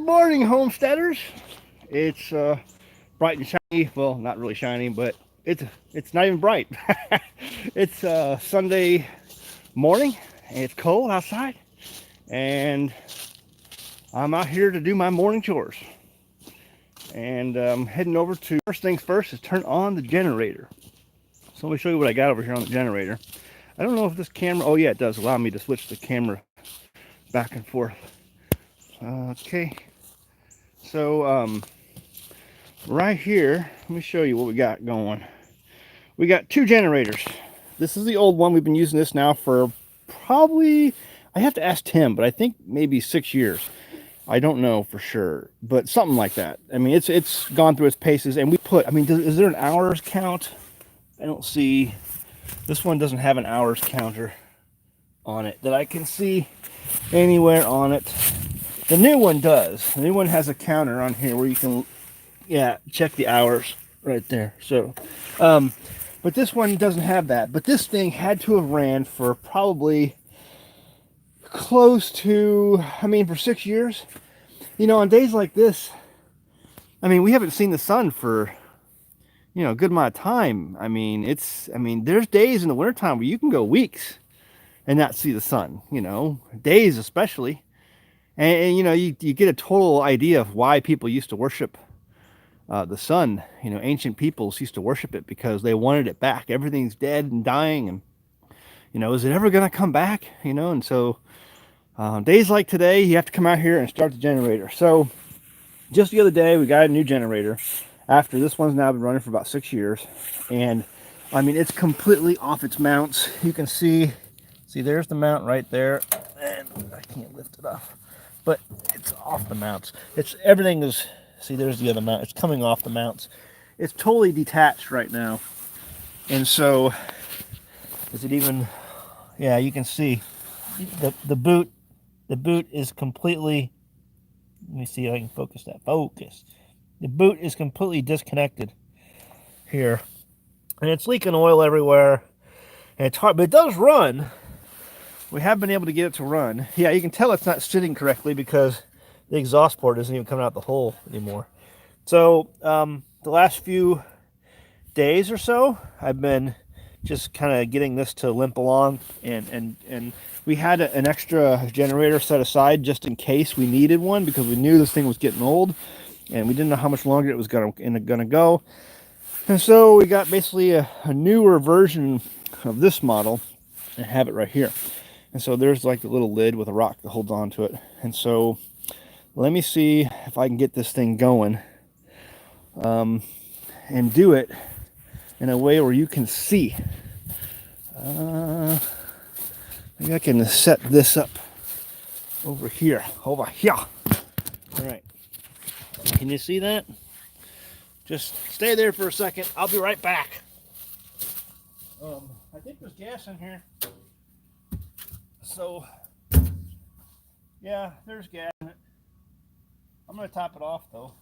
morning, homesteaders. It's bright and shiny. Well, not really shiny, but it's not even bright. It's Sunday morning, and it's cold outside, and I'm out here to do my morning chores. And I'm heading over to, first things first is turn on the generator. So let me show you what I got over here on the generator. I don't know if this camera, oh yeah, it does allow me to switch the camera back and forth. Okay, so right here, let me show you what we got going. We got two generators. This is the old one. We've been using this now for probably, I have to ask Tim, but I think maybe 6 years. I don't know for sure, but something like that. I mean, it's gone through its paces, and we put, I mean, is there an hours count? I don't see, this one doesn't have an hours counter on it that I can see anywhere on it. The new one does. The new one has a counter on here where you can, yeah, check the hours right there. So, but this one doesn't have that. But this thing had to have ran for probably close to, I mean, for 6 years. You know, on days like this, I mean, we haven't seen the sun for, you know, a good amount of time. I mean, there's days in the wintertime where you can go weeks and not see the sun, you know, days especially. And you know, you get a total idea of why people used to worship the sun. You know, ancient peoples used to worship it because they wanted it back. Everything's dead and dying, and you know, is it ever going to come back? You know, and so days like today, you have to come out here and start the generator. So just the other day, we got a new generator. After this one's now been running for about 6 years, and I mean, it's completely off its mounts. You can see there's the mount right there, and I can't lift it off, but it's off the mounts. It's everything is. See, there's the other mount. It's coming off the mounts. It's totally detached right now, and so is it even? Yeah, you can see the boot. The boot is completely. Let me see if I can focus that. Focus. The boot is completely disconnected here, and it's leaking oil everywhere. And it's hard, but it does run. We have been able to get it to run. Yeah, you can tell it's not sitting correctly because the exhaust port isn't even coming out the hole anymore. So the last few days or so, I've been just kind of getting this to limp along, and we had an extra generator set aside just in case we needed one, because we knew this thing was getting old and we didn't know how much longer it was gonna go. And so we got basically a newer version of this model and have it right here. And so there's like the little lid with a rock that holds on to it. And so let me see if I can get this thing going and do it in a way where you can see. Maybe I can set this up over here. All right. Can you see that? Just stay there for a second. I'll be right back. I think there's gas in here. So, yeah, there's gas in it. I'm going to top it off, though.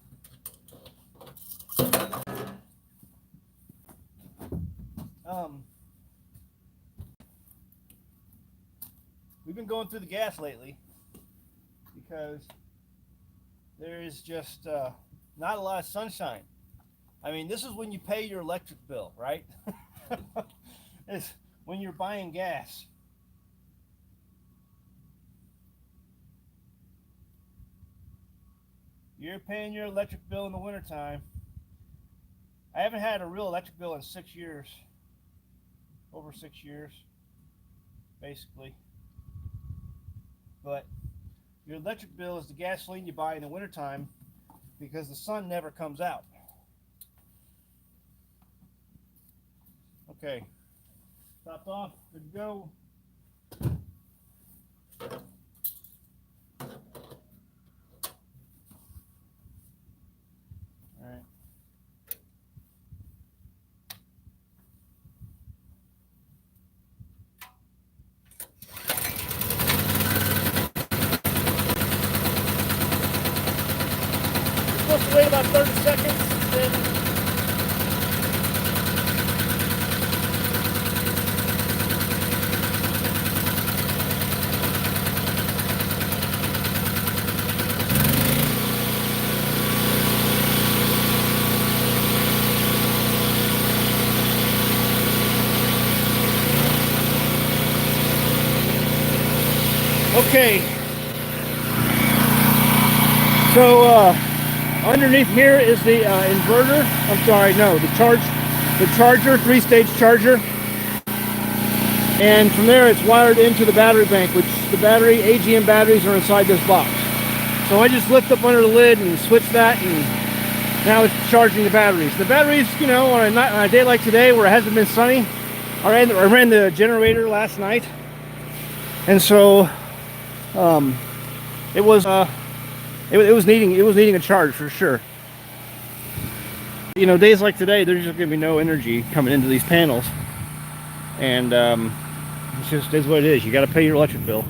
We've been going through the gas lately because there is just not a lot of sunshine. I mean, this is when you pay your electric bill, right? It's when you're buying gas. You're paying your electric bill in the wintertime. I haven't had a real electric bill in 6 years. Over 6 years, basically. But your electric bill is the gasoline you buy in the wintertime because the sun never comes out. Okay, topped off, good to go. All right. You're supposed to wait about 30 seconds, then Okay, so underneath here is the inverter. I'm sorry, no, the charger, 3-stage charger. And from there it's wired into the battery bank, which the AGM batteries are inside this box. So I just lift up under the lid and switch that, and now it's charging the batteries. The batteries, you know, on a day like today where it hasn't been sunny, I ran the generator last night, and so it was needing a charge for sure. You know, days like today, there's just gonna be no energy coming into these panels, and it's just is what it is. You got to pay your electric bill,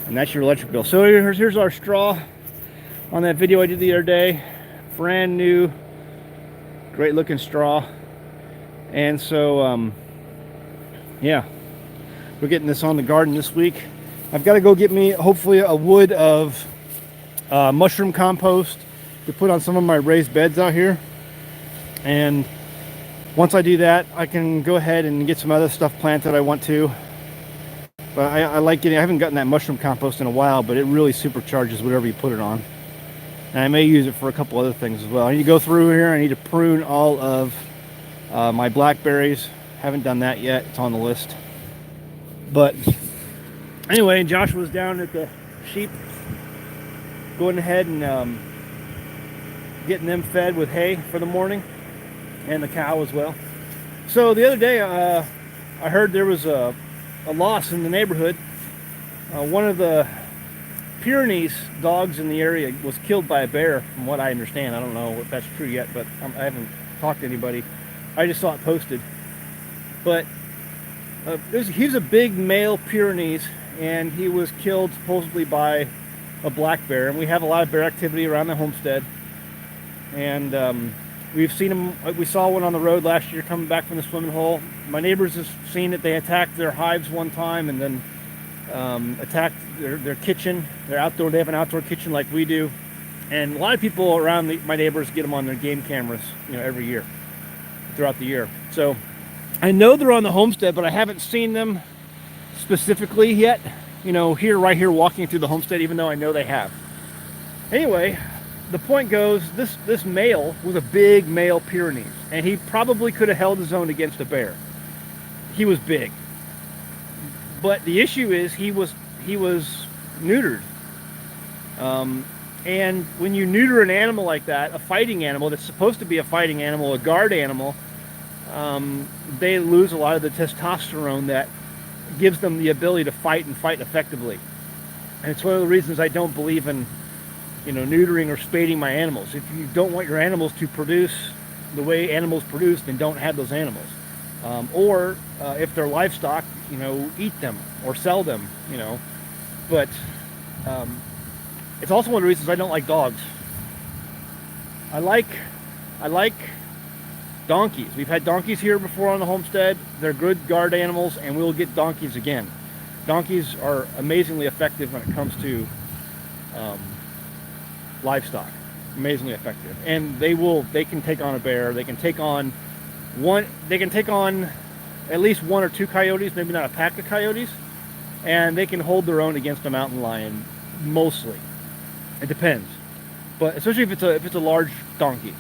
and that's your electric bill. So here's our straw on that video I did the other day. Brand new, great looking straw. And so yeah, we're getting this on the garden this week. I've got to go get me hopefully a wood of mushroom compost to put on some of my raised beds out here, and once I do that, I can go ahead and get some other stuff planted I want to. But I like getting, I haven't gotten that mushroom compost in a while, but it really supercharges whatever you put it on. And I may use it for a couple other things as well. I need to go through here, I need to prune all of my blackberries. Haven't done that yet, it's on the list. But anyway, Josh was down at the sheep, going ahead and getting them fed with hay for the morning, and the cow as well. So the other day, I heard there was a loss in the neighborhood. One of the Pyrenees dogs in the area was killed by a bear, from what I understand. I don't know if that's true yet, but I haven't talked to anybody. I just saw it posted. But he's a big male Pyrenees, and he was killed supposedly by a black bear. And we have a lot of bear activity around the homestead. And we've seen them. We saw one on the road last year coming back from the swimming hole. My neighbors have seen it. They attacked their hives one time, and then attacked their kitchen. They have an outdoor kitchen like we do. And a lot of people around my neighbors get them on their game cameras, you know, every year, throughout the year. So I know they're on the homestead, but I haven't seen them specifically yet. You know, right here walking through the homestead, even though I know they have. Anyway, the point goes, this male was a big male Pyrenees, and he probably could have held his own against a bear. He was big. But the issue is he was neutered. And when you neuter an animal like that, a fighting animal that's supposed to be a fighting animal, a guard animal, they lose a lot of the testosterone that gives them the ability to fight and fight effectively. And it's one of the reasons I don't believe in, you know, neutering or spading my animals. If you don't want your animals to produce the way animals produce, then don't have those animals. Or if they're livestock, you know, eat them or sell them, you know. But it's also one of the reasons I don't like dogs. I like donkeys. We've had donkeys here before on the homestead. They're good guard animals, and we'll get donkeys again. Donkeys are amazingly effective when it comes to livestock. Amazingly effective. And they can take on a bear. They can take on at least one or two coyotes, maybe not a pack of coyotes, and they can hold their own against a mountain lion mostly. It depends, but especially if it's a large donkey.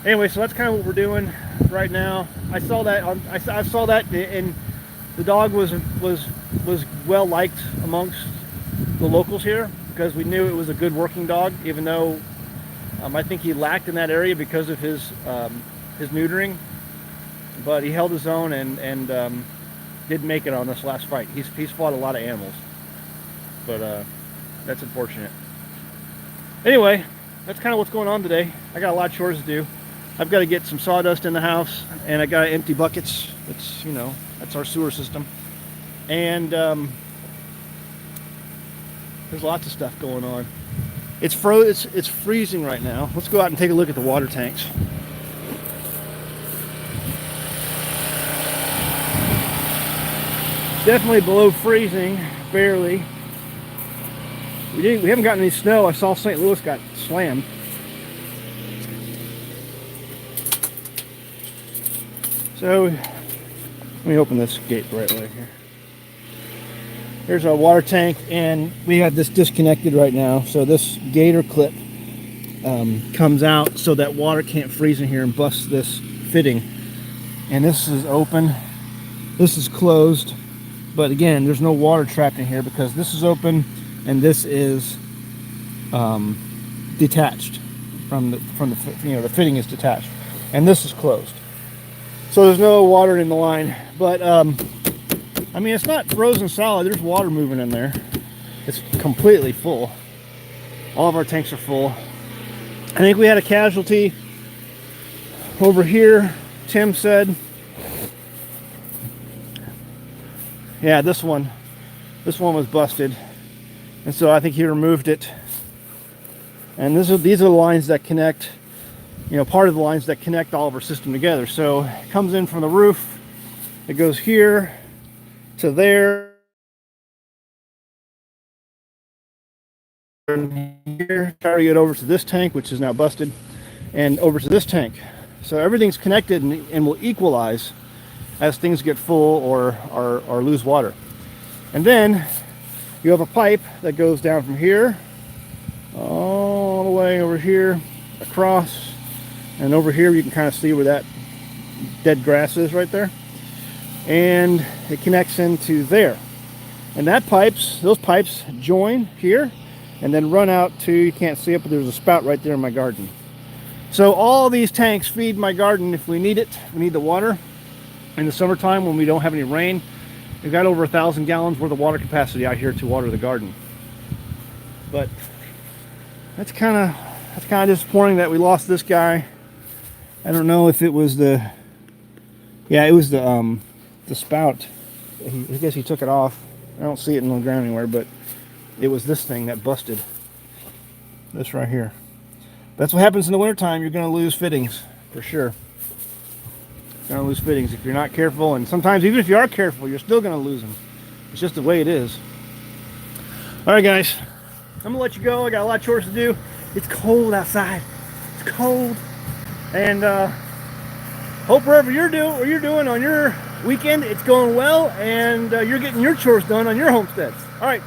Anyway, so that's kind of what we're doing right now. I saw that and the dog was well liked amongst the locals here, because we knew it was a good working dog, even though I think he lacked in that area because of his neutering. But he held his own and did make it on this last fight. He's fought a lot of animals, but that's unfortunate. Anyway, that's kind of what's going on today. I got a lot of chores to do. I've got to get some sawdust in the house, and I got to empty buckets. It's, you know, that's our sewer system. And there's lots of stuff going on. It's freezing right now. Let's go out and take a look at the water tanks. It's definitely below freezing, barely. We haven't gotten any snow. I saw St. Louis got slammed. So let me open this gate right here. Here's our water tank, and we have this disconnected right now. So this gator clip comes out so that water can't freeze in here and bust this fitting. And this is open, this is closed, but again, there's no water trapped in here because this is open and this is detached from the the fitting is detached, and this is closed, so there's no water in the line. But I mean, it's not frozen solid. There's water moving in there. It's completely full. All of our tanks are full. I think we had a casualty over here. Tim said, yeah, this one was busted, and so I think he removed it. And these are the lines that connect, part of the lines that connect all of our system together. So it comes in from the roof, it goes here to there, and here, try to get over to this tank, which is now busted, and over to this tank. So everything's connected and will equalize as things get full or lose water. And then you have a pipe that goes down from here all the way over here, across, and over here you can kind of see where that dead grass is right there, and it connects into there. And those pipes join here and then run out to, you can't see it, but there's a spout right there in my garden. So all these tanks feed my garden if we need it. We need the water in the summertime when we don't have any rain. We've got over 1,000 gallons worth of water capacity out here to water the garden. But that's kind of disappointing that we lost this guy. I don't know if it was the spout. I guess he took it off. I don't see it in the ground anywhere, but it was this thing that busted. This right here. That's what happens in the wintertime. You're going to lose fittings for sure. You're going to lose fittings if you're not careful, and sometimes even if you are careful, you're still going to lose them. It's just the way it is. All right, guys, I'm going to let you go. I got a lot of chores to do. It's cold outside. It's cold, and hope wherever you're doing on your weekend, it's going well, and you're getting your chores done on your homesteads. All right,